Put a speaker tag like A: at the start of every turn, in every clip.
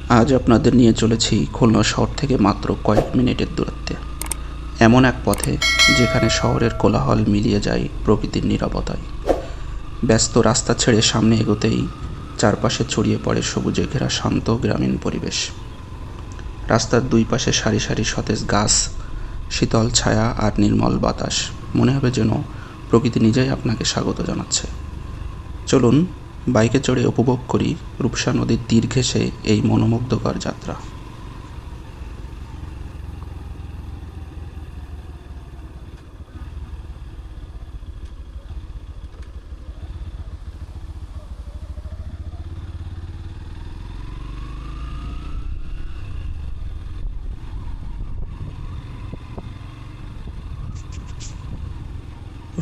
A: আজ আপনাদের নিয়ে চলেছি খুলনা শহর থেকে মাত্র কয়েক মিনিটের দূরত্বে, এমন এক পথে যেখানে শহরের কোলাহল মিলিয়ে যায় প্রকৃতির নীরবতায়। ব্যস্ত রাস্তা ছেড়ে সামনে এগোতেই চারপাশে ছড়িয়ে পড়ে সবুজে ঘেরা শান্ত গ্রামীণ পরিবেশ। রাস্তার দুই পাশে সারি সারি সতেজ গাছ, শীতল ছায়া আর নির্মল বাতাস। মনে হবে যেন প্রকৃতি নিজেই আপনাকে স্বাগত জানাচ্ছে। চলুন বাইকে চড়ে উপভোগ করি রূপসা নদীর তীর ঘেঁষে এই মনোমুগ্ধকর যাত্রা।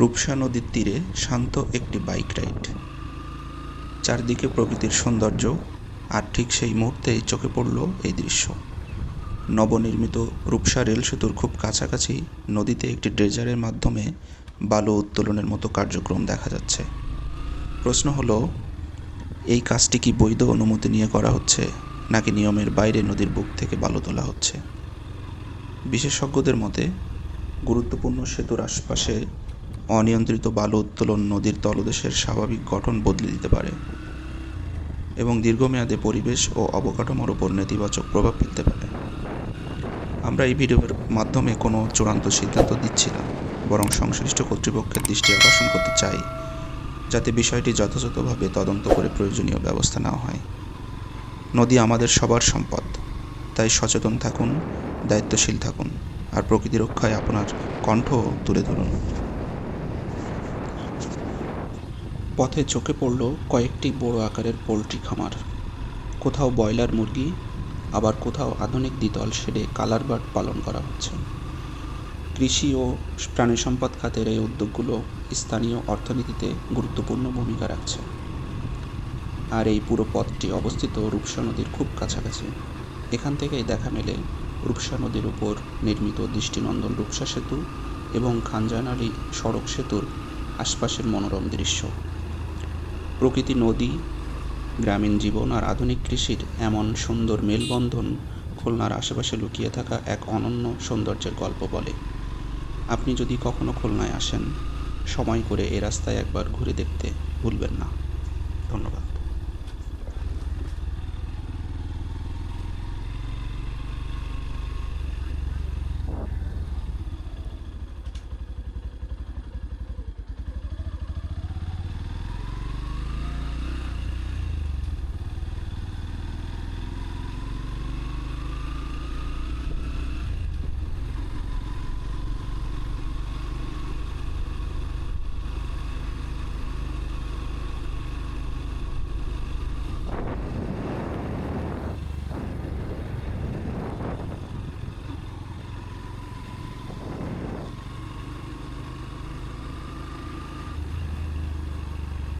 A: রূপসা নদীর তীরে শান্ত একটি বাইক রাইড, চারদিকে প্রকৃতির সৌন্দর্য, আর ঠিক সেই মুহূর্তেই চোখে পড়ল এই দৃশ্য। নবনির্মিত রূপসা রেল সেতুর খুব কাছাকাছি নদীতে একটি ড্রেজারের মাধ্যমে বালু উত্তোলনের মতো কার্যক্রম দেখা যাচ্ছে। প্রশ্ন হলো, এই কাজটি কি বৈধ অনুমতি নিয়ে করা হচ্ছে, নাকি নিয়মের বাইরে নদীর বুক থেকে বালু তোলা হচ্ছে? বিশেষজ্ঞদের মতে, গুরুত্বপূর্ণ সেতুর আশপাশে অনিয়ন্ত্রিত বালু উত্তোলন নদীর তলদেশের স্বাভাবিক গঠন বদলে দিতে পারে এবং দীর্ঘমেয়াদে পরিবেশ ও অবকাঠামোর উপর নেতিবাচক প্রভাব ফেলতে পারে। আমরা এই ভিডিওর মাধ্যমে কোনো চূড়ান্ত সিদ্ধান্ত দিচ্ছি না, বরং সংশ্লিষ্ট কর্তৃপক্ষের দৃষ্টি আকর্ষণ করতে চাই, যাতে বিষয়টি যথাযথভাবে তদন্ত করে প্রয়োজনীয় ব্যবস্থা নেওয়া হয়। নদী আমাদের সবার সম্পদ, তাই সচেতন থাকুন, দায়িত্বশীল থাকুন, আর প্রকৃতি রক্ষায় আপনার কণ্ঠ তুলে ধরুন। পথে চোখে পড়ল কয়েকটি বড় আকারের পোলট্রি খামার। কোথাও ব্রয়লার মুরগি, আবার কোথাও আধুনিক দ্বিতল শেডে কালার বার্ড পালন করা হচ্ছে। কৃষি ও প্রাণী সম্পদ খাতের এই উদ্যোগগুলো স্থানীয় অর্থনীতিতে গুরুত্বপূর্ণ ভূমিকা রাখছে। আর এই পুরো পথটি অবস্থিত রূপসা নদীর খুব কাছাকাছি। এখান থেকেই দেখা মেলে রূপসা নদীর উপর নির্মিত দৃষ্টিনন্দন রূপসা সেতু এবং খানজাহান আলী সড়ক সেতুর আশপাশের মনোরম দৃশ্য। প্রকৃতি, নদী, গ্রামীণ জীবন আর আধুনিক কৃষির এমন সুন্দর মেলবন্ধন খুলনার আশেপাশে লুকিয়ে থাকা এক অনন্য সৌন্দর্যের গল্প বলে। আপনি যদি কখনো খুলনায় আসেন, সময় করে এ রাস্তায় একবার ঘুরে দেখতে ভুলবেন না। ধন্যবাদ।